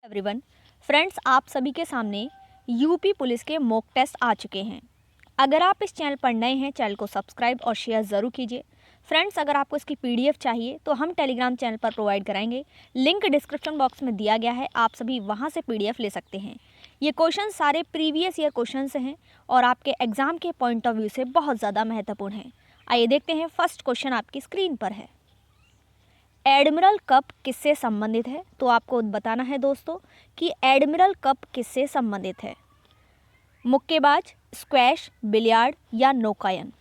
Everyone, friends, आप सभी के सामने यूपी पुलिस के मॉक टेस्ट आ चुके हैं। अगर आप इस चैनल पर नए हैं, चैनल को सब्सक्राइब और शेयर ज़रूर कीजिए। फ्रेंड्स, अगर आपको इसकी पीडीएफ चाहिए तो हम टेलीग्राम चैनल पर प्रोवाइड कराएंगे। लिंक डिस्क्रिप्शन बॉक्स में दिया गया है, आप सभी वहां से पीडीएफ ले सकते हैं। ये क्वेश्चन सारे प्रीवियस ईयर क्वेश्चन हैं और आपके एग्जाम के पॉइंट ऑफ व्यू से बहुत ज़्यादा महत्वपूर्ण हैं। आइए देखते हैं। फर्स्ट क्वेश्चन आपकी स्क्रीन पर है। एडमिरल कप किससे संबंधित है? तो आपको बताना है दोस्तों कि एडमिरल कप किससे संबंधित है। मुक्केबाज, स्क्वैश, बिलियार्ड या नौकायन?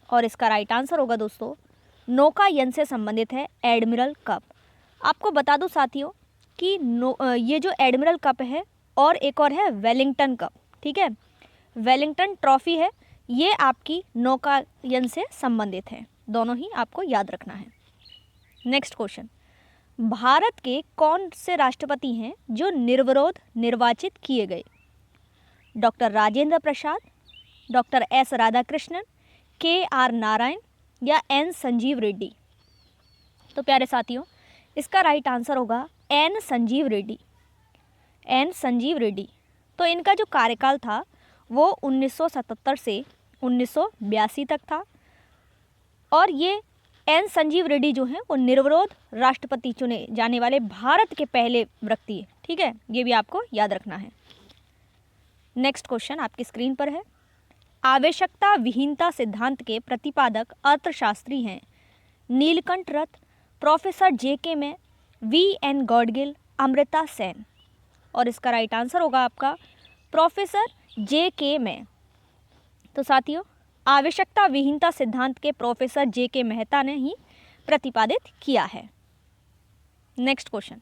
और इसका राइट आंसर होगा दोस्तों नौकायन से संबंधित है एडमिरल कप। आपको बता दूं साथियों कि ये जो एडमिरल कप है और एक और है वेलिंगटन कप, ठीक है, वेलिंगटन ट्रॉफी है, ये आपकी नौकायन से संबंधित है। दोनों ही आपको याद रखना है। नेक्स्ट क्वेश्चन, भारत के कौन से राष्ट्रपति हैं जो निर्विरोध निर्वाचित किए गए? Doctor Rajendra Prasad, doctor S Radhakrishnan, के आर नारायण या एन संजीव रेड्डी? तो प्यारे साथियों, इसका राइट आंसर होगा एन संजीव रेड्डी। एन संजीव रेड्डी। तो इनका जो कार्यकाल था वो 1977 से 1982 तक था और ये एन संजीव रेड्डी जो हैं वो निर्विरोध राष्ट्रपति चुने जाने वाले भारत के पहले व्यक्ति है, ठीक है, ये भी आपको याद रखना है। नेक्स्ट क्वेश्चन आपकी स्क्रीन पर है। आवश्यकता विहीनता सिद्धांत के प्रतिपादक अर्थशास्त्री हैं नीलकंठ रथ, प्रोफेसर जे.के. में, वी.एन. गॉडगिल, अमृता सेन? और इसका राइट आंसर होगा आपका प्रोफेसर जे.के. में। तो साथियों, आवश्यकता विहीनता सिद्धांत के प्रोफेसर जे.के. मेहता ने ही प्रतिपादित किया है। नेक्स्ट क्वेश्चन,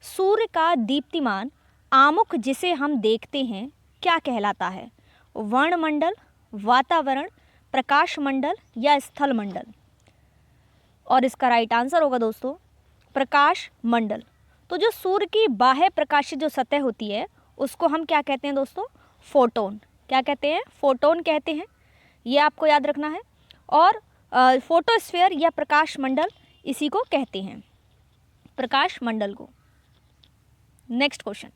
सूर्य का दीप्तिमान आमुख जिसे हम देखते हैं क्या कहलाता है? वर्णमंडल, वातावरण, प्रकाश मंडल या स्थल मंडल? और इसका राइट आंसर होगा दोस्तों प्रकाश मंडल। तो जो सूर्य की बाह्य प्रकाशित जो सतह होती है उसको हम क्या कहते हैं दोस्तों? फोटोन। क्या कहते हैं? फोटोन कहते हैं, ये आपको याद रखना है। और फोटोस्फीयर या प्रकाश मंडल इसी को कहते हैं, प्रकाश मंडल को। नेक्स्ट क्वेश्चन,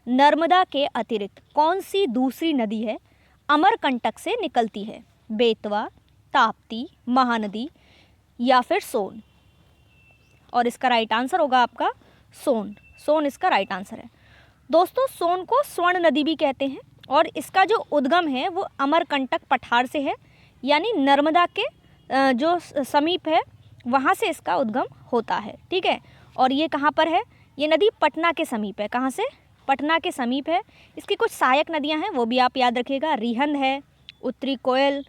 नर्मदा के अतिरिक्त कौन सी दूसरी नदी है अमरकंटक से निकलती है? बेतवा, ताप्ती, महानदी या फिर सोन? और इसका राइट आंसर होगा आपका सोन। सोन इसका राइट आंसर है। दोस्तों, सोन को स्वर्ण नदी भी कहते हैं और इसका जो उद्गम है वो अमरकंटक पठार से है, यानी नर्मदा के जो समीप है वहाँ से इसका उद्गम होता है, ठीक है। और ये कहाँ पर है? ये नदी पटना के समीप है। कहाँ से? पटना के समीप है। इसकी कुछ सहायक नदियाँ हैं, वो भी आप याद रखिएगा। रिहंद है, उत्तरी कोयल,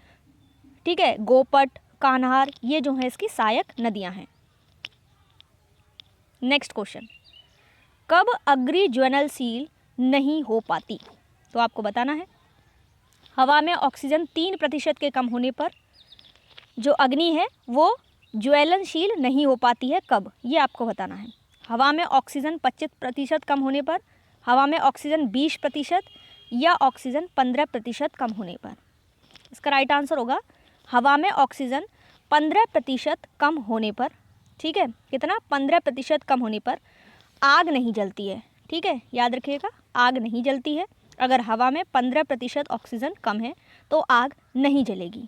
ठीक है, गोपट, कान्हार, ये जो है इसकी सहायक नदियाँ हैं। नेक्स्ट क्वेश्चन, कब अग्नि ज्वलनशील नहीं हो पाती? तो आपको बताना है। हवा में ऑक्सीजन 3% के कम होने पर जो अग्नि है वो ज्वलनशील नहीं हो पाती है। कब? ये आपको बताना है। हवा में ऑक्सीजन 25% कम होने पर, हवा में ऑक्सीजन 20% या ऑक्सीजन 15% कम होने पर? इसका राइट आंसर होगा हवा में ऑक्सीजन 15% कम होने पर, ठीक है। कितना? 15% कम होने पर आग नहीं जलती है, ठीक है, याद रखिएगा, आग नहीं जलती है। अगर हवा में 15% ऑक्सीजन कम है तो आग नहीं जलेगी।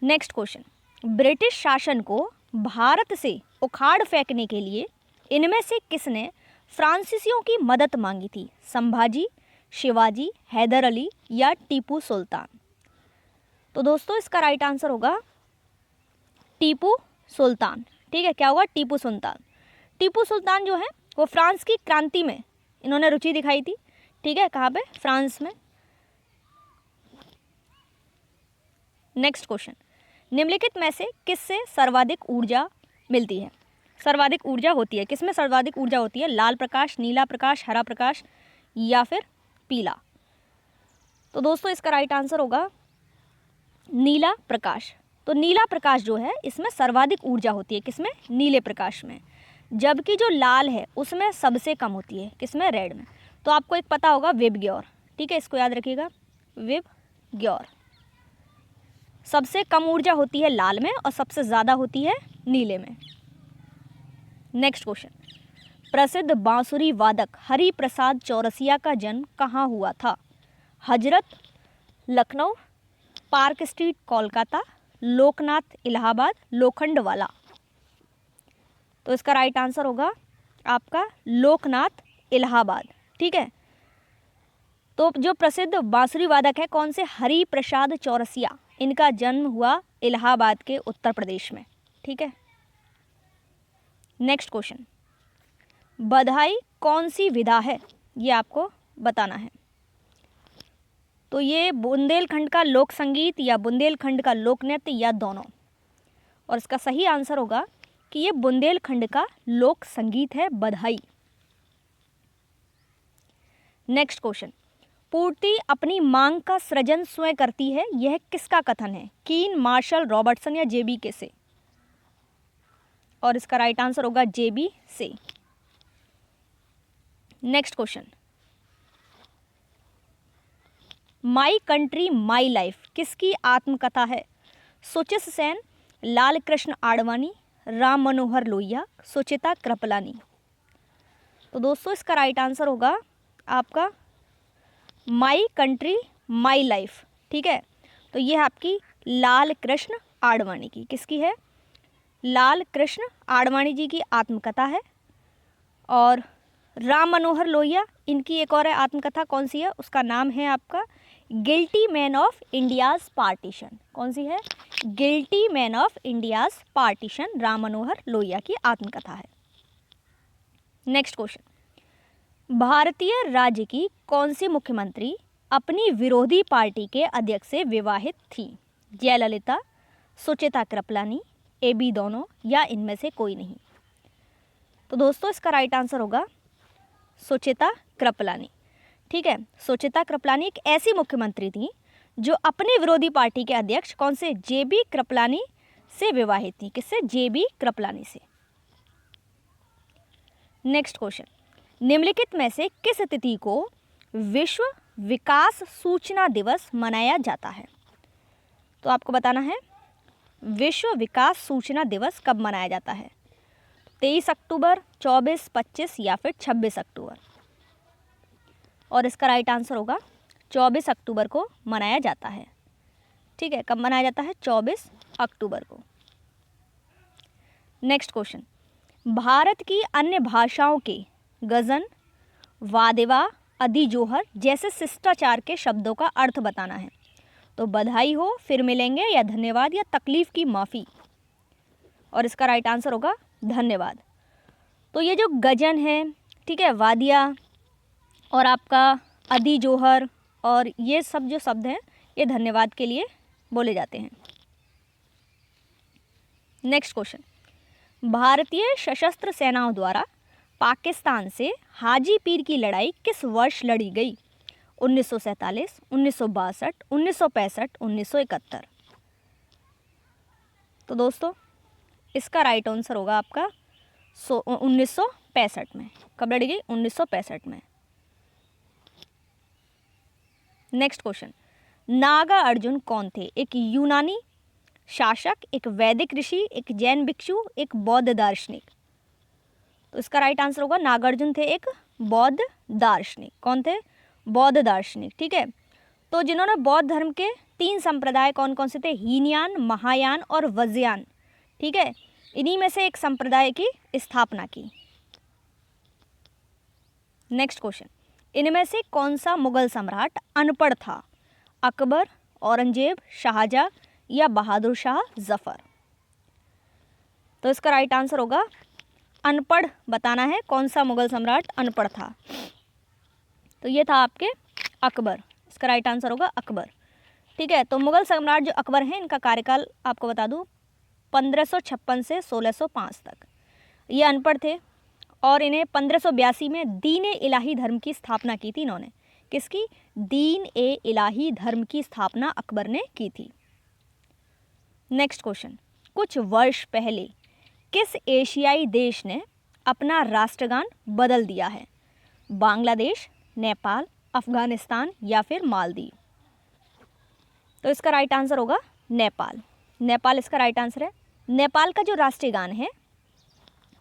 नेक्स्ट क्वेश्चन, ब्रिटिश शासन को भारत से उखाड़ फेंकने के लिए इनमें से किसने फ्रांसीसियों की मदद मांगी थी? संभाजी, शिवाजी, हैदर अली या टीपू सुल्तान? तो दोस्तों, इसका राइट आंसर होगा टीपू सुल्तान, ठीक है। क्या होगा? टीपू सुल्तान। टीपू सुल्तान जो है वो फ्रांस की क्रांति में इन्होंने रुचि दिखाई थी, ठीक है। कहाँ पे? फ्रांस में। नेक्स्ट क्वेश्चन, निम्नलिखित में से किससे सर्वाधिक ऊर्जा मिलती है? सर्वाधिक ऊर्जा होती है, किसमें सर्वाधिक ऊर्जा होती है? लाल प्रकाश, नीला प्रकाश, हरा प्रकाश या फिर पीला? तो दोस्तों, इसका राइट आंसर होगा नीला प्रकाश। तो नीला प्रकाश जो है इसमें सर्वाधिक ऊर्जा होती है, किसमें? नीले प्रकाश में। जबकि जो लाल है उसमें सबसे कम होती है, किसमें? रेड में। तो आपको एक पता होगा विबग्योर, ठीक है, इसको याद रखिएगा, विबग्योर। सबसे कम ऊर्जा होती है लाल में और सबसे ज़्यादा होती है नीले में। नेक्स्ट क्वेश्चन, प्रसिद्ध बांसुरी वादक हरि प्रसाद चौरसिया का जन्म कहाँ हुआ था? हजरत, लखनऊ, पार्क स्ट्रीट कोलकाता, लोकनाथ इलाहाबाद, लोखंडवाला। तो इसका राइट आंसर होगा आपका लोकनाथ इलाहाबाद। ठीक है, तो जो प्रसिद्ध बांसुरी वादक है कौन से? हरि प्रसाद चौरसिया, इनका जन्म हुआ इलाहाबाद के उत्तर प्रदेश में। ठीक है, नेक्स्ट क्वेश्चन, बधाई कौन सी विधा है? ये आपको बताना है। तो ये बुंदेलखंड का लोक संगीत या बुंदेलखंड का लोक नृत्य या दोनों? और इसका सही आंसर होगा कि ये बुंदेलखंड का लोक संगीत है बधाई। नेक्स्ट क्वेश्चन, पूर्ति अपनी मांग का सृजन स्वयं करती है, यह किसका कथन है? कीन, मार्शल, रॉबर्टसन या जेबी के से? और इसका राइट आंसर होगा जेबी से। Next question, my country my life किसकी आत्मकथा है? सुचित सेन, लाल कृष्ण आडवाणी, राम मनोहर लोहिया, सुचिता कृपलानी। तो दोस्तों इसका राइट आंसर होगा आपका माई कंट्री माई लाइफ। ठीक है, तो ये आपकी लाल कृष्ण आडवाणी की, किसकी है? लाल कृष्ण आडवाणी जी की आत्मकथा है। और राम मनोहर लोहिया, इनकी एक और है आत्मकथा, कौन सी है? उसका नाम है आपका guilty man of India's partition. कौन सी है? Guilty man of India's partition, Ram Manohar Lohia की आत्मकथा है। नेक्स्ट क्वेश्चन, भारतीय राज्य की कौन सी मुख्यमंत्री अपनी विरोधी पार्टी के अध्यक्ष से विवाहित थी? जयललिता, सुचिता कृपलानी, एबी दोनों या इनमें से कोई नहीं? तो दोस्तों इसका राइट आंसर होगा सुचिता कृपलानी। ठीक है, सुचिता कृपलानी एक ऐसी मुख्यमंत्री थी जो अपने विरोधी पार्टी के अध्यक्ष कौन से? जेबी कृपलानी से विवाहित थी। किससे? जेबी कृपलानी से। नेक्स्ट क्वेश्चन, निम्नलिखित में से किस तिथि को विश्व विकास सूचना दिवस मनाया जाता है? तो आपको बताना है विश्व विकास सूचना दिवस कब मनाया जाता है? 23 अक्टूबर, 24, 25 या फिर 26 अक्टूबर? और इसका राइट आंसर होगा 24 अक्टूबर को मनाया जाता है। ठीक है, कब मनाया जाता है? 24 अक्टूबर को। नेक्स्ट क्वेश्चन, भारत की अन्य भाषाओं के गज़न, वादेवा, अधिजोहर जैसे शिष्टाचार के शब्दों का अर्थ बताना है। तो बधाई हो, फिर मिलेंगे या धन्यवाद या तकलीफ की माफ़ी? और इसका राइट आंसर होगा धन्यवाद। तो ये जो गजन है, ठीक है, वादिया और आपका अधिजोहर और ये सब जो शब्द हैं ये धन्यवाद के लिए बोले जाते हैं। नेक्स्ट क्वेश्चन, भारतीय सशस्त्र सेनाओं द्वारा पाकिस्तान से हाजी पीर की लड़ाई किस वर्ष लड़ी गई? 1947, 1962, 1965, 1971? तो दोस्तों इसका राइट आंसर होगा आपका 1965 में। कब लड़ी गई? 1965 में। नेक्स्ट क्वेश्चन, नागा अर्जुन कौन थे? एक यूनानी शासक, एक वैदिक ऋषि, एक जैन भिक्षु, एक बौद्ध दार्शनिक? तो इसका राइट आंसर होगा नागार्जुन थे एक बौद्ध दार्शनिक। कौन थे? बौद्ध दार्शनिक। ठीक है, तो जिन्होंने बौद्ध धर्म के 3 संप्रदाय कौन कौन से थे? हीनयान, महायान और वज्रयान। ठीक है, इन्हीं में से एक संप्रदाय की स्थापना की। नेक्स्ट क्वेश्चन, इनमें से कौन सा मुगल सम्राट अनपढ़ था? अकबर, औरंगजेब, शाहजहां या बहादुर शाह जफर? तो इसका राइट आंसर होगा अनपढ़ बताना है, कौन सा मुगल सम्राट अनपढ़ था? तो ये था आपके अकबर। इसका राइट आंसर होगा अकबर। ठीक है, तो मुगल सम्राट जो अकबर हैं इनका कार्यकाल आपको बता दूं 1556 से 1605 तक। ये अनपढ़ थे और इन्हें 1582 में दीन ए इलाही धर्म की स्थापना की थी इन्होंने। किसकी? दीन ए इलाही धर्म की स्थापना अकबर ने की थी। नेक्स्ट क्वेश्चन, कुछ वर्ष पहले किस एशियाई देश ने अपना राष्ट्रगान बदल दिया है? बांग्लादेश, नेपाल, अफगानिस्तान या फिर मालदीव? तो इसका राइट आंसर होगा नेपाल। नेपाल इसका राइट आंसर है। नेपाल का जो राष्ट्रीय गान है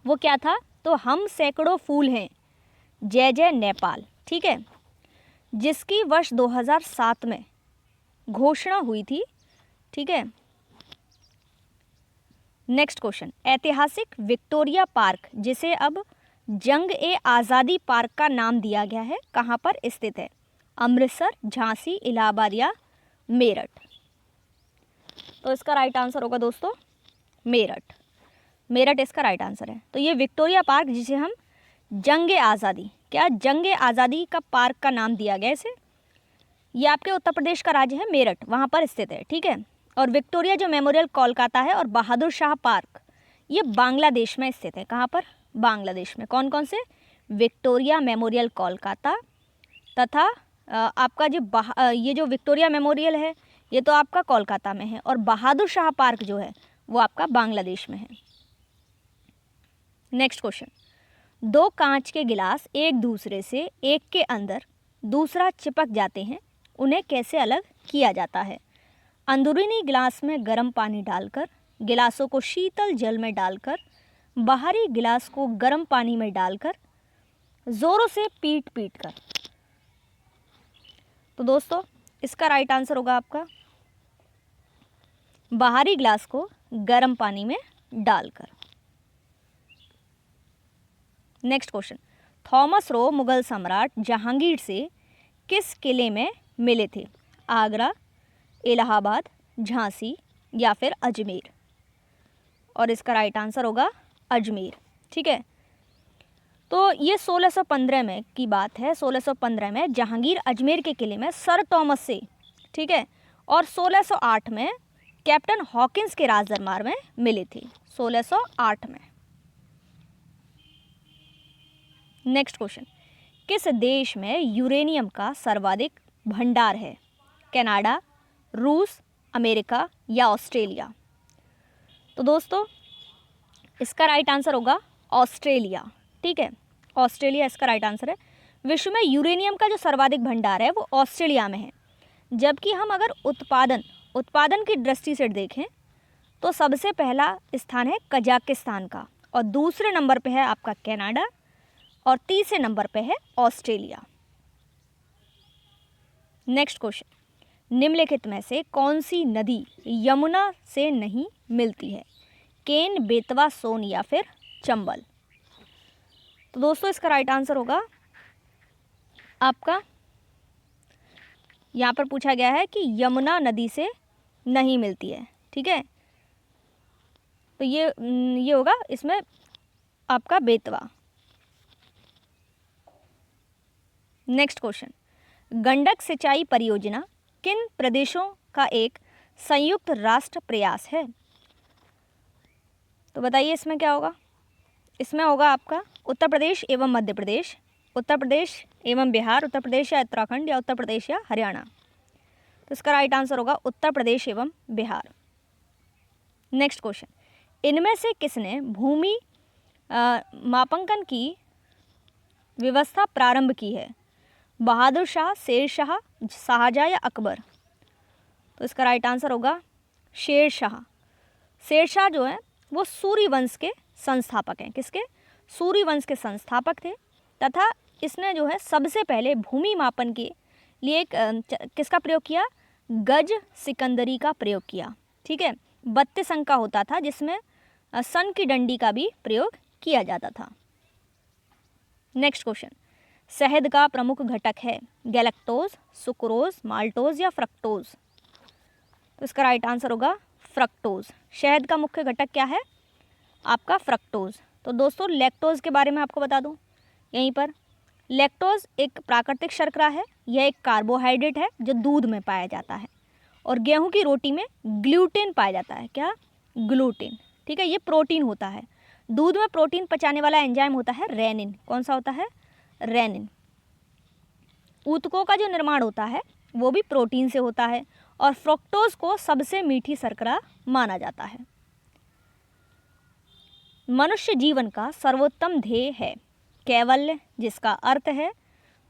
वो क्या था? तो हम सैकड़ों फूल हैं, जय जय नेपाल, ठीक है, जिसकी वर्ष 2007 में घोषणा हुई थी, ठीक है। नेक्स्ट क्वेश्चन, ऐतिहासिक विक्टोरिया पार्क जिसे अब जंग ए आज़ादी पार्क का नाम दिया गया है, कहाँ पर स्थित है? अमृतसर, झांसी, इलाहाबाद या मेरठ? तो इसका राइट आंसर होगा दोस्तों मेरठ। मेरठ इसका राइट आंसर है। तो ये विक्टोरिया पार्क जिसे हम जंग ए आज़ादी, क्या जंग ए आज़ादी का पार्क का नाम दिया गया इसे, ये आपके उत्तर प्रदेश का राज्य है मेरठ, वहाँ पर स्थित है, ठीक है। और विक्टोरिया जो मेमोरियल कोलकाता है और बहादुर शाह पार्क ये बांग्लादेश में स्थित है। कहाँ पर? बांग्लादेश में। कौन कौन से? विक्टोरिया मेमोरियल कोलकाता तथा आपका जो ये जो विक्टोरिया मेमोरियल है ये तो आपका कोलकाता में है, और बहादुर शाह पार्क जो है वो आपका बांग्लादेश में है। नेक्स्ट क्वेश्चन, दो कांच के गिलास एक दूसरे से एक के अंदर दूसरा चिपक जाते हैं, उन्हें कैसे अलग किया जाता है? अंदरूनी गिलास में गर्म पानी डालकर, गिलासों को शीतल जल में डालकर, बाहरी गिलास को गर्म पानी में डालकर, जोरों से पीट पीट कर। तो दोस्तों इसका राइट आंसर होगा आपका बाहरी गिलास को गर्म पानी में डालकर। Next question, Thomas Roe Mughal सम्राट जहांगीर से किस किले में मिले थे? आगरा, इलाहाबाद, झांसी या फिर अजमेर? और इसका राइट आंसर होगा अजमेर, ठीक है। तो ये 1615 में की बात है। 1615 में जहांगीर अजमेर के किले में सर थॉमस से, ठीक है, और 1608 में कैप्टन हॉकिंस के राजदरबार में मिले थे, 1608 में। नेक्स्ट क्वेश्चन, किस देश में यूरेनियम का सर्वाधिक भंडार है? कनाडा, रूस, अमेरिका या ऑस्ट्रेलिया? तो दोस्तों इसका राइट आंसर होगा ऑस्ट्रेलिया, ठीक है, ऑस्ट्रेलिया इसका राइट आंसर है। विश्व में यूरेनियम का जो सर्वाधिक भंडार है वो ऑस्ट्रेलिया में है, जबकि हम अगर उत्पादन की दृष्टि से देखें तो सबसे पहला स्थान है कजाकिस्तान का, और दूसरे नंबर पे है आपका कनाडा, और तीसरे नंबर पे है ऑस्ट्रेलिया। नेक्स्ट क्वेश्चन, निम्नलिखित में से कौन सी नदी यमुना से नहीं मिलती है? केन, बेतवा, सोन या फिर चंबल? तो दोस्तों इसका राइट आंसर होगा आपका, यहाँ पर पूछा गया है कि यमुना नदी से नहीं मिलती है, ठीक है, तो ये होगा इसमें आपका बेतवा। नेक्स्ट क्वेश्चन, गंडक सिंचाई परियोजना किन प्रदेशों का एक संयुक्त राष्ट्र प्रयास है? तो बताइए इसमें क्या होगा? इसमें होगा आपका उत्तर प्रदेश एवं मध्य प्रदेश, उत्तर प्रदेश एवं बिहार, उत्तर प्रदेश या उत्तराखंड, या उत्तर प्रदेश या हरियाणा? तो इसका राइट आंसर होगा उत्तर प्रदेश एवं बिहार। नेक्स्ट क्वेश्चन, इनमें से किसने भूमि मापांकन की व्यवस्था प्रारंभ की है? बहादुर शाह, शेर शाह, शाहजहाँ या अकबर? तो इसका राइट आंसर होगा शेर शाह। शेर शाह जो है वो सूर्य वंश के संस्थापक हैं। किसके? सूर्य वंश के संस्थापक थे, तथा इसने जो है सबसे पहले भूमि मापन के लिए किसका प्रयोग किया? गज सिकंदरी का प्रयोग किया, ठीक है। 32 अंक का होता था, जिसमें सन की डंडी का भी प्रयोग किया जाता था। नेक्स्ट क्वेश्चन, शहद का प्रमुख घटक है गैलेक्टोज, सुक्रोज, माल्टोज या फ्रक्टोज? तो इसका राइट आंसर होगा फ्रक्टोज। शहद का मुख्य घटक क्या है? आपका फ्रक्टोज। तो दोस्तों लैक्टोज के बारे में आपको बता दूं यहीं पर। लैक्टोज एक प्राकृतिक शर्करा है, यह एक कार्बोहाइड्रेट है जो दूध में पाया जाता है, और गेहूं की रोटी में ग्लूटेन पाया जाता है। क्या? ग्लूटेन, ठीक है, ये प्रोटीन होता है। दूध में प्रोटीन पचाने वाला एंजाइम होता है रेनिन। कौन सा होता है? रेनिन। ऊतकों का जो निर्माण होता है वो भी प्रोटीन से होता है, और फ्रक्टोज को सबसे मीठी शर्करा माना जाता है। मनुष्य जीवन का सर्वोत्तम ध्येय है कैवल्य, जिसका अर्थ है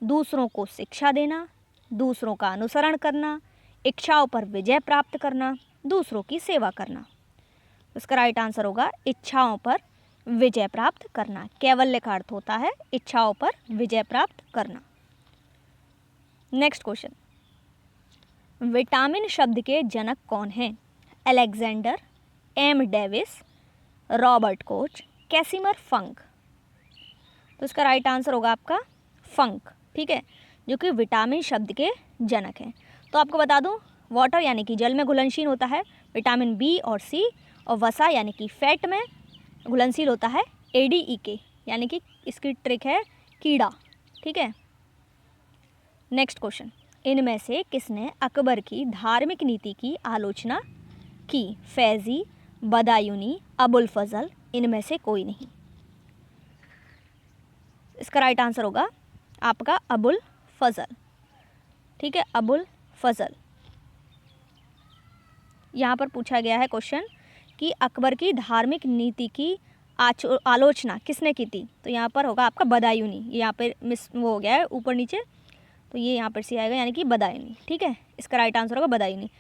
दूसरों को शिक्षा देना, दूसरों का अनुसरण करना, इच्छाओं पर विजय प्राप्त करना, दूसरों की सेवा करना। इसका राइट आंसर होगा इच्छाओं पर विजय प्राप्त करना। कैवल्य का अर्थ होता है इच्छाओं पर विजय प्राप्त करना। नेक्स्ट क्वेश्चन, विटामिन शब्द के जनक कौन हैं? Alexander, M Davis, Robert Koch, Casimir Funk. तो इसका राइट आंसर होगा आपका फंक, ठीक है, जो कि विटामिन शब्द के जनक हैं। तो आपको बता दूं, वाटर यानी कि जल में घुलनशील होता है विटामिन बी और सी, और वसा यानी कि फैट में घुलनशील होता है ADEK, यानी कि इसकी ट्रिक है कीड़ा, ठीक है। नेक्स्ट क्वेश्चन, इनमें से किसने अकबर की धार्मिक नीति की आलोचना की? फैजी, बदायूनी, अबुल फजल, इनमें से कोई नहीं। इसका राइट आंसर होगा आपका अबुल फजल, ठीक है, अबुल फजल। यहाँ पर पूछा गया है क्वेश्चन कि अकबर की धार्मिक नीति की आलोचना किसने की थी? तो यहाँ पर होगा आपका बदायूनी, ये यहाँ पर मिस वो हो गया है ऊपर नीचे, तो ये यहाँ पर से आएगा यानी कि बदायूनी, ठीक है, इसका राइट आंसर होगा बदायूनी।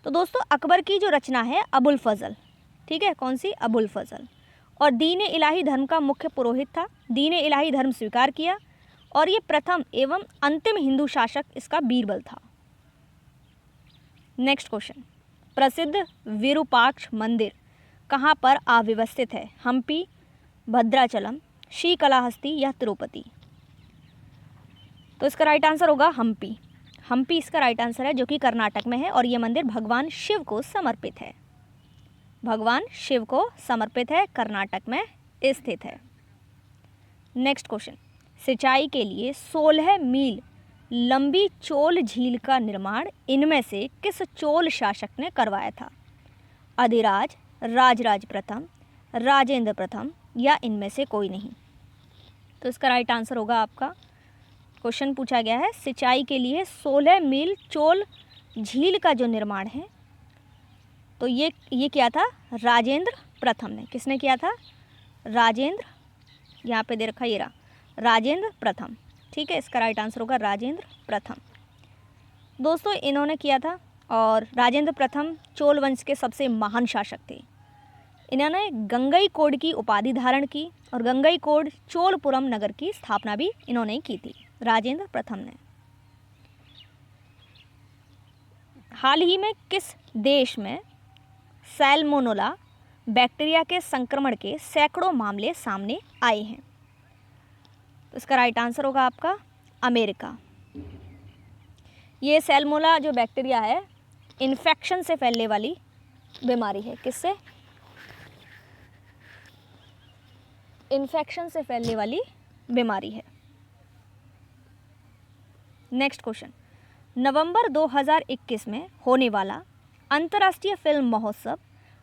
तो दोस्तों अकबर की जो रचना है अबुल फजल, ठीक है, कौन सी? अबुल फजल। और दीन इलाही धर्म का मुख्य पुरोहित था, दीन इलाही धर्म स्वीकार किया, और ये प्रथम एवं अंतिम हिंदू शासक इसका बीरबल था। नेक्स्ट क्वेश्चन, प्रसिद्ध विरूपाक्ष मंदिर कहाँ पर अव्यवस्थित है? हम्पी, भद्राचलम, श्रीकालाहस्ती या तिरुपति। तो इसका राइट आंसर होगा हम्पी, हम्पी इसका राइट आंसर है, जो कि कर्नाटक में है, और यह मंदिर भगवान शिव को समर्पित है, भगवान शिव को समर्पित है, कर्नाटक में स्थित है। नेक्स्ट क्वेश्चन, सिंचाई के लिए 16 मील लंबी चोल झील का निर्माण इनमें से किस चोल शासक ने करवाया था? अधिराज, राजराज प्रथम, राजेंद्र प्रथम या इनमें से कोई नहीं। तो इसका राइट आंसर होगा आपका, क्वेश्चन पूछा गया है सिंचाई के लिए 16 मील चोल झील का जो निर्माण है, तो ये किया था राजेंद्र प्रथम ने। किसने किया था? राजेंद्र, यहाँ पे दे रखा ये रहा, राजेंद्र प्रथम, ठीक है, इसका राइट आंसर होगा राजेंद्र प्रथम। दोस्तों इन्होंने किया था, और राजेंद्र प्रथम चोल वंश के सबसे महान शासक थे। इन्होंने गंगईकोंड की उपाधि धारण की, और गंगईकोंड चोलपुरम नगर की स्थापना भी इन्होंने की थी, राजेंद्र प्रथम ने। हाल ही में किस देश में सैल्मोनेला बैक्टीरिया के संक्रमण के सैकड़ों मामले सामने आए हैं? तो इसका राइट आंसर होगा आपका अमेरिका। ये सैल्मोनेला जो बैक्टीरिया है इन्फेक्शन से फैलने वाली बीमारी है। किससे? इन्फेक्शन से फैलने वाली बीमारी है। नेक्स्ट क्वेश्चन, नवंबर 2021 में होने वाला अंतर्राष्ट्रीय फिल्म महोत्सव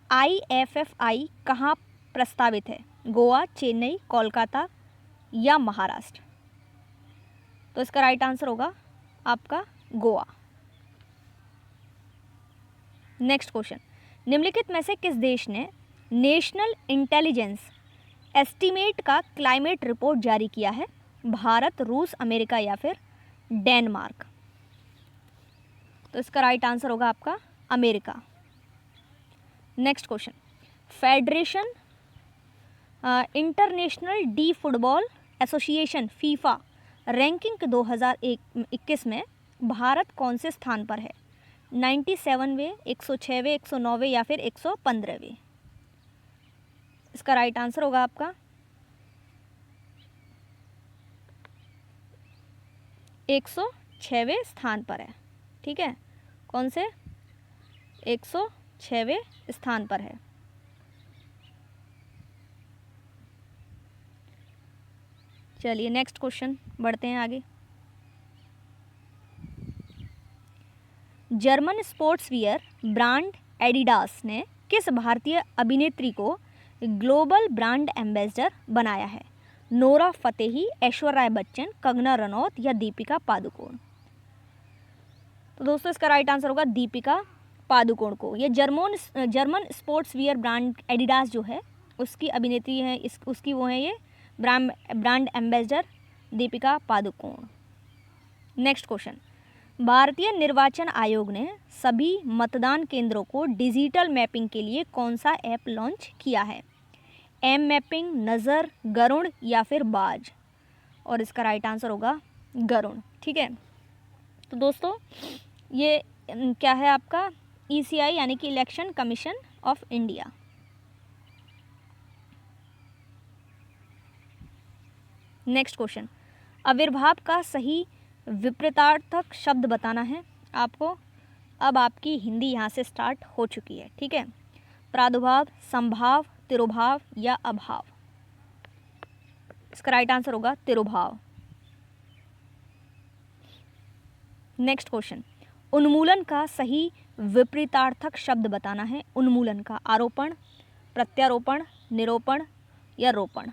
IFFI कहाँ प्रस्तावित है? गोवा, चेन्नई, कोलकाता या महाराष्ट्र। तो इसका राइट आंसर होगा आपका गोवा। नेक्स्ट क्वेश्चन, निम्नलिखित में से किस देश ने नेशनल इंटेलिजेंस एस्टीमेट का क्लाइमेट रिपोर्ट जारी किया है? भारत, रूस, अमेरिका या फिर डेनमार्क। तो इसका राइट आंसर होगा आपका America. Next question, federation international D football association FIFA ranking 2021 में भारत कौन से स्थान पर है? 97वें, 106वें, 109वें या फिर 115वें। इसका राइट आंसर होगा आपका 106वें स्थान पर है, ठीक है, कौन से? 106वें स्थान पर है। चलिए नेक्स्ट क्वेश्चन बढ़ते हैं आगे। German sports wear brand Adidas ने किस भारतीय अभिनेत्री को ग्लोबल ब्रांड एम्बेसडर बनाया है? नोरा फतेही, ऐश्वर्या राय बच्चन, कंगना रनौत या दीपिका पादुकोण। तो दोस्तों इसका राइट आंसर होगा दीपिका पादुकोण को। ये German sports wear brand Adidas जो है उसकी अभिनेत्री है, उसकी वो है ये brand ambassador Deepika Padukone. Next question, भारतीय निर्वाचन आयोग ने सभी मतदान केंद्रों को डिजिटल मैपिंग के लिए कौन सा ऐप लॉन्च किया है? एम मैपिंग, नज़र, गरुड़ या फिर बाज। और इसका राइट आंसर होगा गरुड़। ठीक है, तो दोस्तों ये क्या है आपका ECI यानी कि election commission of India. Next question, आविर्भाव का सही विपरीतार्थक शब्द बताना है आपको। अब आपकी हिंदी यहाँ से स्टार्ट हो चुकी है। ठीक है, प्रादुर्भाव, संभाव, तिरोभाव या अभाव। इसका राइट आंसर होगा तिरोभाव। नेक्स्ट क्वेश्चन, उन्मूलन का सही विपरीतार्थक शब्द बताना है। उन्मूलन का आरोपण, प्रत्यारोपण, निरूपण या रोपण।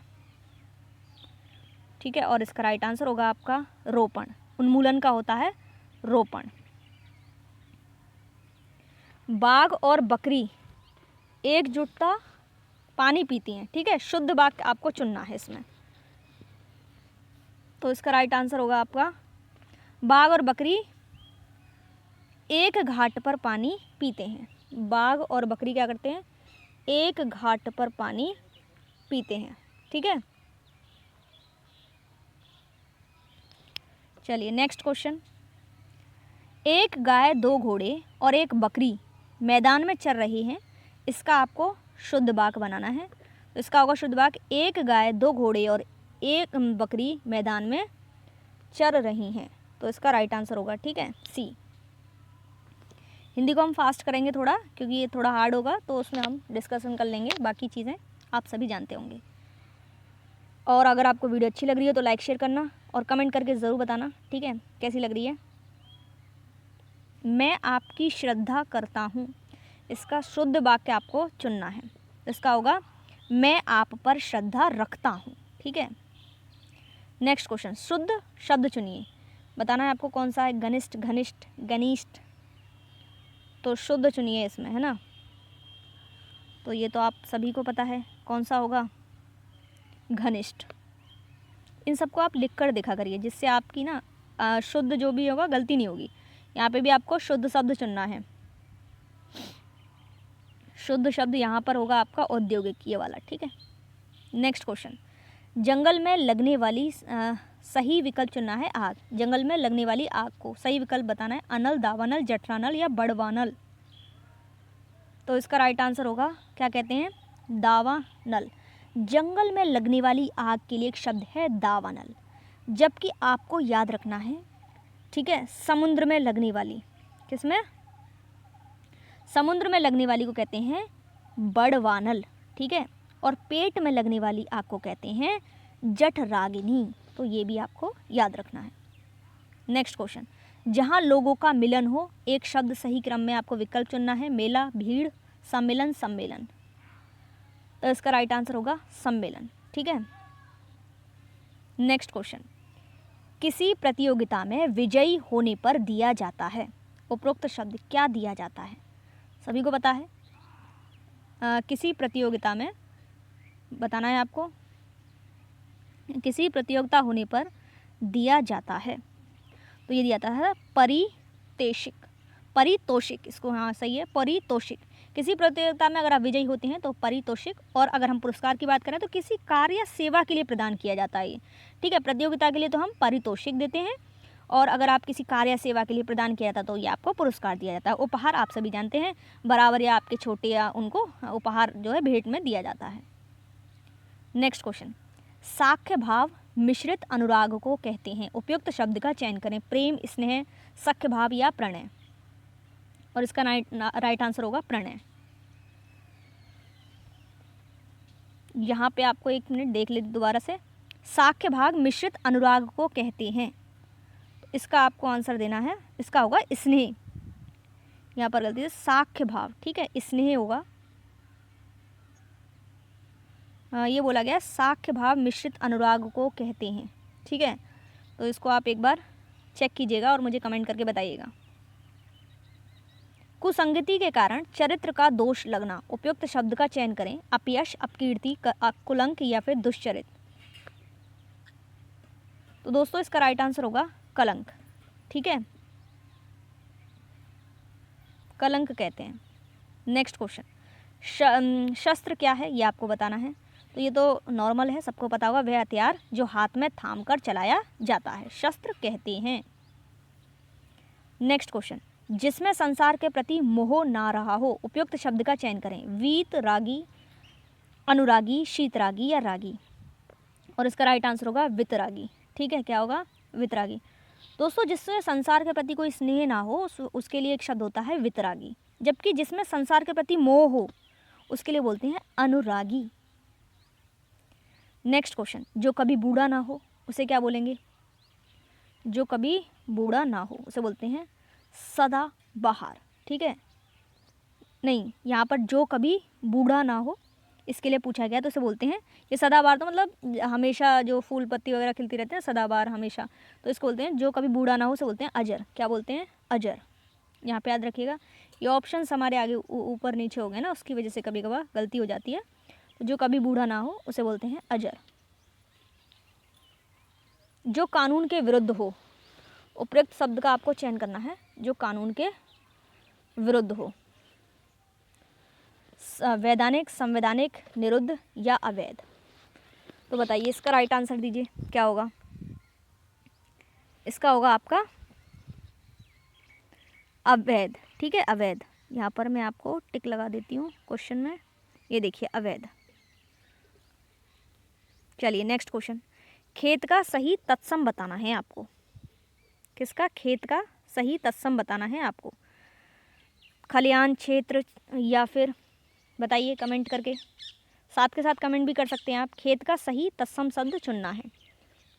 ठीक है, और इसका राइट आंसर होगा आपका रोपण। उन्मूलन का होता है रोपण। बाघ और बकरी एकजुटता पानी पीती हैं। ठीक है, शुद्ध वाक्य आपको चुनना है इसमें। तो इसका राइट आंसर होगा आपका बाघ और बकरी एक घाट पर पानी पीते हैं। बाघ और बकरी क्या करते हैं, एक घाट पर पानी पीते हैं। ठीक है, चलिए नेक्स्ट क्वेश्चन, एक गाय, दो घोड़े और एक बकरी मैदान में चर रही हैं। इसका आपको शुद्ध वाक्य बनाना है। तो इसका होगा शुद्ध वाक्य, एक गाय, दो घोड़े और एक बकरी मैदान में चर रही हैं। तो इसका राइट आंसर होगा, ठीक है, सी। हिंदी को हम फास्ट करेंगे थोड़ा, क्योंकि ये थोड़ा हार्ड होगा, तो उसमें हम डिस्कशन कर लेंगे। बाकी चीज़ें आप सभी जानते होंगे। और अगर आपको वीडियो अच्छी लग रही है तो लाइक शेयर करना और कमेंट करके ज़रूर बताना, ठीक है, कैसी लग रही है। मैं आपकी श्रद्धा करता हूँ। इसका शुद्ध वाक्य आपको चुनना है। इसका होगा मैं आप पर श्रद्धा रखता हूँ। ठीक है, नेक्स्ट क्वेश्चन, शुद्ध शब्द चुनिए। बताना है आपको कौन सा है, घनिष्ठ, घनिष्ठ, घनिष्ठ। तो शुद्ध चुनिए इसमें, है ना। तो ये तो आप सभी को पता है कौन सा होगा, घनिष्ठ। इन सबको आप लिख कर दिखा करिए, जिससे आपकी ना शुद्ध जो भी होगा गलती नहीं होगी। यहाँ पे भी आपको शुद्ध शब्द चुनना है। शुद्ध शब्द यहाँ पर होगा आपका औद्योगिक, ये वाला। ठीक है, नेक्स्ट क्वेश्चन, जंगल में लगने वाली सही विकल्प चुनना है आग। जंगल में लगने वाली आग को सही विकल्प बताना है, अनल, दावानल, जठरानल या बड़वानल। तो इसका राइट आंसर होगा, क्या कहते हैं, दावानल। जंगल में लगने वाली आग के लिए एक शब्द है दावानल। जबकि आपको याद रखना है, ठीक है, समुद्र में लगने वाली, किसमें, समुद्र में लगने वाली को कहते हैं बड़वानल। ठीक है, और पेट में लगने वाली आग को कहते हैं जठराग्नि। तो ये भी आपको याद रखना है। नेक्स्ट क्वेश्चन, जहाँ लोगों का मिलन हो, एक शब्द सही क्रम में आपको विकल्प चुनना है, मेला, भीड़, सम्मेलन, सम्मेलन। तो इसका राइट आंसर होगा सम्मेलन। ठीक है, नेक्स्ट क्वेश्चन, किसी प्रतियोगिता में विजयी होने पर दिया जाता है, उपरोक्त शब्द क्या दिया जाता है, सभी को पता है। किसी प्रतियोगिता में बताना है आपको, किसी प्रतियोगिता होने पर दिया जाता है, तो ये दिया जाता है परितोषिक, परितोषिक, इसको हाँ सही है, परितोषिक। किसी प्रतियोगिता में अगर आप विजयी होते हैं तो परितोषिक। और अगर हम पुरस्कार की बात करें तो किसी कार्य या सेवा के लिए प्रदान किया जाता है ये। ठीक है, प्रतियोगिता के लिए तो हम परितोषिक देते हैं, और अगर आप किसी कार्य या सेवा के लिए प्रदान किया जाता है तो ये आपको पुरस्कार दिया जाता है। उपहार आप सभी जानते हैं, बराबर या आपके छोटे या उनको उपहार जो है भेंट में दिया जाता है। नेक्स्ट क्वेश्चन, साख्य भाव मिश्रित अनुराग को कहते हैं। उपयुक्त शब्द का चयन करें, प्रेम, स्नेह, सख्य भाव या प्रणय। और इसका राइट आंसर होगा प्रणय। यहाँ पे आपको एक मिनट देख लीजिए दोबारा से, साख्य भाव मिश्रित अनुराग को कहते हैं। तो इसका आपको आंसर देना है, इसका होगा स्नेह। यहाँ पर गलती है, साख्य भाव, ठीक है, स्नेह होगा। ये बोला गया साख्य भाव मिश्रित अनुराग को कहते हैं। ठीक है, तो इसको आप एक बार चेक कीजिएगा और मुझे कमेंट करके बताइएगा। कुसंगति के कारण चरित्र का दोष लगना, उपयुक्त शब्द का चयन करें, अपयश, अपकीर्ति, कुलंक या फिर दुष्चरित। तो दोस्तों इसका राइट आंसर होगा कलंक। ठीक है, कलंक कहते हैं। नेक्स्ट क्वेश्चन, शस्त्र क्या है ये आपको बताना है। तो ये तो नॉर्मल है, सबको पता होगा। वह हथियार जो हाथ में थाम कर चलाया जाता है, शस्त्र कहते हैं। नेक्स्ट क्वेश्चन, जिसमें संसार के प्रति मोह ना रहा हो, उपयुक्त शब्द का चयन करें। वीतरागी, अनुरागी, शीतरागी या रागी। और इसका राइट आंसर होगा वितरागी। ठीक है, क्या होगा? वितरागी। दोस्तों, जिससे संसार के प्रति कोई स्नेह ना हो उसके लिए एक शब्द होता है वितरागी, जबकि जिसमें संसार के प्रति मोह हो उसके लिए बोलते हैं अनुरागी। नेक्स्ट क्वेश्चन, जो कभी बूढ़ा ना हो उसे क्या बोलेंगे? जो कभी बूढ़ा ना हो उसे बोलते हैं सदाबहार। ठीक है, नहीं, यहाँ पर जो कभी बूढ़ा ना हो इसके लिए पूछा गया तो उसे बोलते हैं, ये सदाबहार तो मतलब हमेशा जो फूल पत्ती वगैरह खिलती रहते हैं, सदाबहार हमेशा, तो इसको बोलते हैं जो कभी बूढ़ा ना हो उसे बोलते हैं अजर। क्या बोलते हैं? अजर। यहाँ पे याद रखिएगा, ये ऑप्शंस हमारे आगे ऊपर नीचे हो गए ना, उसकी वजह से कभी कभार गलती हो जाती है। तो जो कभी बूढ़ा ना हो उसे बोलते हैं अजर। जो कानून के विरुद्ध हो, उपयुक्त शब्द का आपको चयन करना है। जो कानून के विरुद्ध हो, वैधानिक, संवैधानिक, निरुद्ध या अवैध। तो बताइए इसका राइट आंसर दीजिए, क्या होगा? इसका होगा आपका अवैध। ठीक है, अवैध। यहाँ पर मैं आपको टिक लगा देती हूँ क्वेश्चन में, ये देखिए अवैध। चलिए नेक्स्ट क्वेश्चन, खेत का सही तत्सम बताना है आपको। किसका? खेत का सही तत्सम बताना है आपको। खलिहान, क्षेत्र या फिर बताइए कमेंट करके, साथ के साथ कमेंट भी कर सकते हैं आप। खेत का सही तत्सम शब्द चुनना है।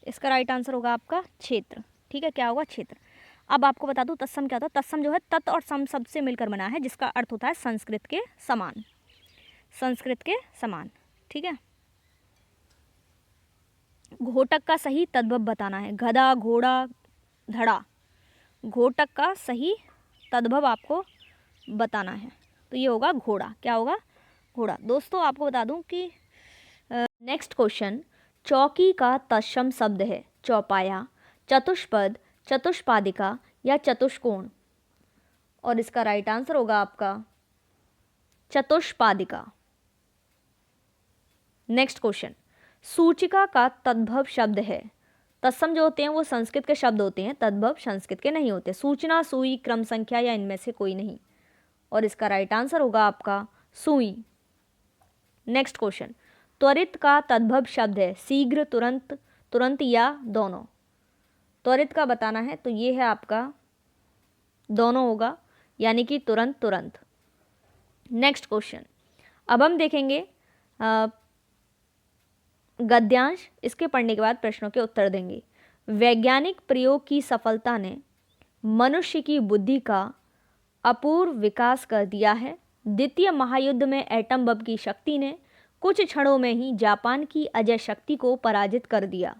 इसका राइट आंसर होगा आपका क्षेत्र। ठीक है, क्या होगा? क्षेत्र। अब आपको बता दूं तत्सम क्या होता है। तत्सम जो है तत् और सम शब्द से मिलकर बना है, जिसका अर्थ होता है संस्कृत के समान। संस्कृत के समान। ठीक है, घोटक का सही तद्भव बताना है। गधा, घोड़ा, धड़ा। घोटक का सही तद्भव आपको बताना है, तो ये होगा घोड़ा। क्या होगा? घोड़ा। दोस्तों आपको बता दूं कि नेक्स्ट क्वेश्चन, चौकी का तत्सम शब्द है चौपाया, चतुष्पद, चतुष्पादिका या चतुष्कोण। और इसका राइट आंसर होगा आपका चतुष्पादिका। नेक्स्ट क्वेश्चन, सूचिका का तद्भव शब्द है। तत्सम जो होते हैं वो संस्कृत के शब्द होते हैं, तद्भव संस्कृत के नहीं होते। सूचना, सुई, क्रम संख्या या इनमें से कोई नहीं। और इसका राइट आंसर होगा आपका सुई। नेक्स्ट क्वेश्चन, त्वरित का तद्भव शब्द है शीघ्र, तुरंत, तुरंत या दोनों। त्वरित का बताना है तो ये है आपका दोनों होगा, यानी कि तुरंत, तुरंत। नेक्स्ट क्वेश्चन, अब हम देखेंगे गद्यांश। इसके पढ़ने के बाद प्रश्नों के उत्तर देंगे। वैज्ञानिक प्रयोग की सफलता ने मनुष्य की बुद्धि का अपूर्व विकास कर दिया है। द्वितीय महायुद्ध में एटम बम की शक्ति ने कुछ क्षणों में ही जापान की अजय शक्ति को पराजित कर दिया।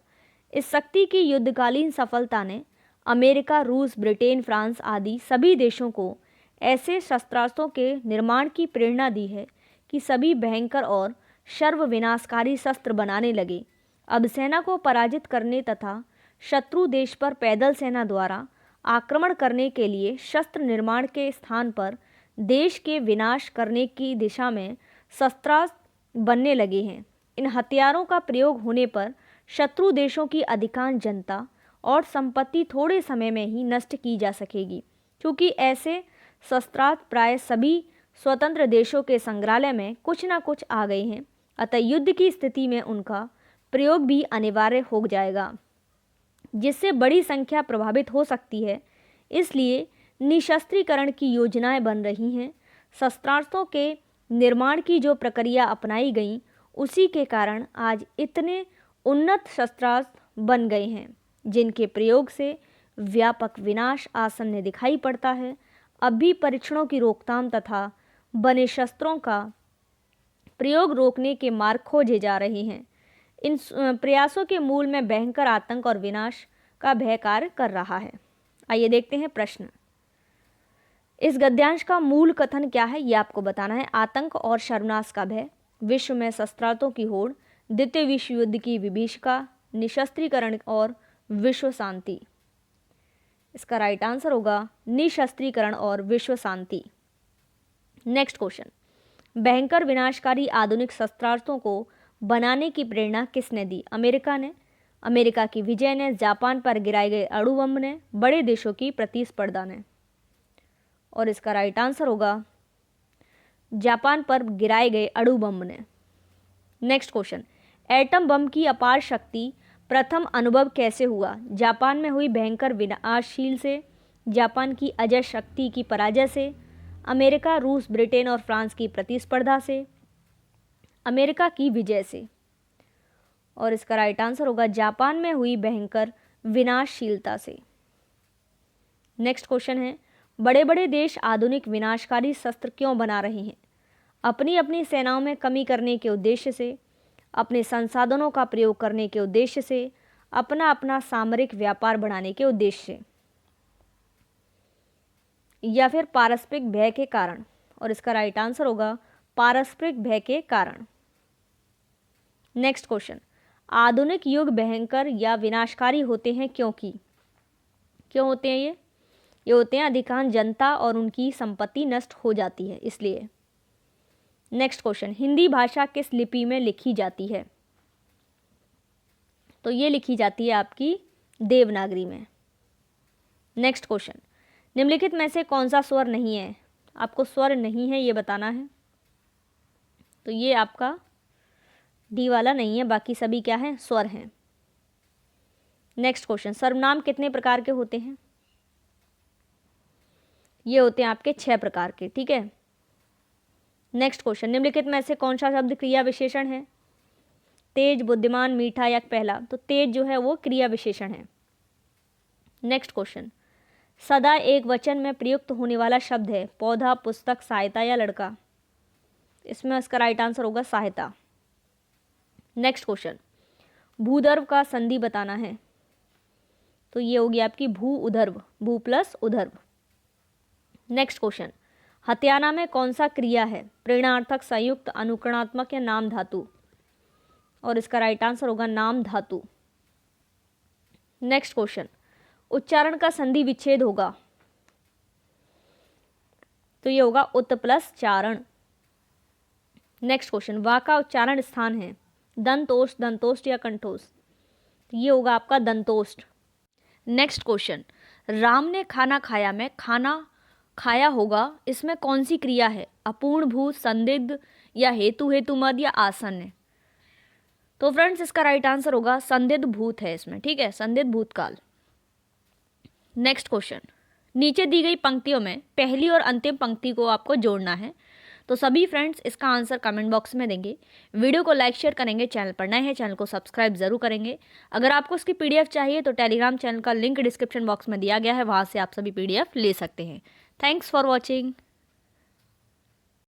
इस शक्ति की युद्धकालीन सफलता ने अमेरिका, रूस, ब्रिटेन, फ्रांस आदि सभी देशों को ऐसे शस्त्रास्त्रों के निर्माण की प्रेरणा दी है कि सभी भयंकर और सर्वविनाशकारी शस्त्र बनाने लगे। अब सेना को पराजित करने तथा शत्रु देश पर पैदल सेना द्वारा आक्रमण करने के लिए शस्त्र निर्माण के स्थान पर देश के विनाश करने की दिशा में शस्त्रास्त्र बनने लगे हैं। इन हथियारों का प्रयोग होने पर शत्रु देशों की अधिकांश जनता और संपत्ति थोड़े समय में ही नष्ट की जा सकेगी, क्योंकि ऐसे शस्त्रास्त्र प्राय सभी स्वतंत्र देशों के संग्रहालय में कुछ ना कुछ आ गए हैं। अतः युद्ध की स्थिति में उनका प्रयोग भी अनिवार्य हो जाएगा, जिससे बड़ी संख्या प्रभावित हो सकती है। इसलिए निशस्त्रीकरण की योजनाएं बन रही हैं। शस्त्रास्त्रों के निर्माण की जो प्रक्रिया अपनाई गई, उसी के कारण आज इतने उन्नत शस्त्रास्त्र बन गए हैं, जिनके प्रयोग से व्यापक विनाश आसन्न दिखाई पड़ता है। अब भी परीक्षणों की रोकथाम तथा बने शस्त्रों का प्रयोग रोकने के मार्ग खोजे जा रहे हैं। इन प्रयासों के मूल में भयंकर आतंक और विनाश का भय कार्य कर रहा है। आइए देखते हैं प्रश्न। इस गद्यांश का मूल कथन क्या है, ये आपको बताना है। आतंक और सर्वनाश का भय, विश्व में शस्त्रास्त्रों की होड़, द्वितीय विश्व युद्ध की विभीषिका, निशस्त्रीकरण और विश्व शांति। इसका राइट आंसर होगा निशस्त्रीकरण और विश्व शांति। नेक्स्ट क्वेश्चन, भयंकर विनाशकारी आधुनिक शस्त्रास्त्रों को बनाने की प्रेरणा किसने दी? अमेरिका ने, अमेरिका की विजय ने, जापान पर गिराए गए अणु बम ने, बड़े देशों की प्रतिस्पर्धा ने। और इसका राइट आंसर होगा जापान पर गिराए गए अणु बम ने। नेक्स्ट क्वेश्चन, एटम बम की अपार शक्ति प्रथम अनुभव कैसे हुआ? जापान में हुई भयंकर विनाशशील से, जापान की अजय शक्ति की पराजय से, अमेरिका, रूस, ब्रिटेन और फ्रांस की प्रतिस्पर्धा से, अमेरिका की विजय से। और इसका राइट आंसर होगा जापान में हुई भयंकर विनाशशीलता से। नेक्स्ट क्वेश्चन है, बड़े बड़े देश आधुनिक विनाशकारी शस्त्र क्यों बना रहे हैं? अपनी अपनी सेनाओं में कमी करने के उद्देश्य से, अपने संसाधनों का प्रयोग करने के उद्देश्य से, अपना अपना सामरिक व्यापार बढ़ाने के उद्देश्य से, या फिर पारस्परिक भय के कारण। और इसका राइट आंसर होगा पारस्परिक भय के कारण। नेक्स्ट क्वेश्चन, आधुनिक युग भयंकर या विनाशकारी होते हैं क्योंकि? क्यों होते हैं ये होते हैं अधिकांश जनता और उनकी संपत्ति नष्ट हो जाती है, इसलिए। नेक्स्ट क्वेश्चन, हिंदी भाषा किस लिपि में लिखी जाती है? तो ये लिखी जाती है आपकी देवनागरी में। नेक्स्ट क्वेश्चन, निम्नलिखित में से कौन सा स्वर नहीं है? आपको स्वर नहीं है ये बताना है। तो ये आपका डी वाला नहीं है, बाकी सभी क्या है? स्वर हैं। नेक्स्ट क्वेश्चन, सर्वनाम कितने प्रकार के होते हैं? ये होते हैं आपके 6 प्रकार के, ठीक है। नेक्स्ट क्वेश्चन, निम्नलिखित में से कौन सा शब्द क्रिया विशेषण है? तेज, बुद्धिमान, मीठा या पहला? तो तेज जो है वो क्रिया विशेषण है। नेक्स्ट क्वेश्चन, सदा एक वचन में प्रयुक्त होने वाला शब्द है पौधा, पुस्तक, सहायता या लड़का? इसमें इसका राइट आंसर होगा सहायता। नेक्स्ट क्वेश्चन, भूधर्व का संधि बताना है। तो ये होगी आपकी भू उधर्व, भू प्लस उधर्व। नेक्स्ट क्वेश्चन, हत्याना में कौन सा क्रिया है? प्रेरणार्थक, संयुक्त, अनुकरणात्मक या नाम धातु? और इसका राइट आंसर होगा नाम धातु। नेक्स्ट क्वेश्चन, उच्चारण का संधि विच्छेद होगा। तो ये होगा उत प्लस चारण। नेक्स्ट क्वेश्चन, वा का उच्चारण स्थान है दंतोष्ठ, दंतोष्ठ या कंठोष्ठ? ये होगा आपका दंतोष्ठ। नेक्स्ट क्वेश्चन, राम ने खाना खाया में खाना खाया होगा, इसमें कौन सी क्रिया है? अपूर्ण भूत, संदिग्ध या हेतु, हेतु मद या आसन्न? तो फ्रेंड्स इसका राइट आंसर होगा संदिग्ध भूत है इसमें, ठीक है, संदिग्ध भूतकाल। नेक्स्ट क्वेश्चन, नीचे दी गई पंक्तियों में पहली और अंतिम पंक्ति को आपको जोड़ना है। तो सभी फ्रेंड्स इसका आंसर कमेंट बॉक्स में देंगे। वीडियो को लाइक शेयर करेंगे, चैनल पर नए हैं चैनल को सब्सक्राइब जरूर करेंगे। अगर आपको इसकी पीडीएफ चाहिए तो टेलीग्राम चैनल का लिंक डिस्क्रिप्शन बॉक्स में दिया गया है, वहाँ से आप सभी पीडीएफ ले सकते हैं। Thanks for watching.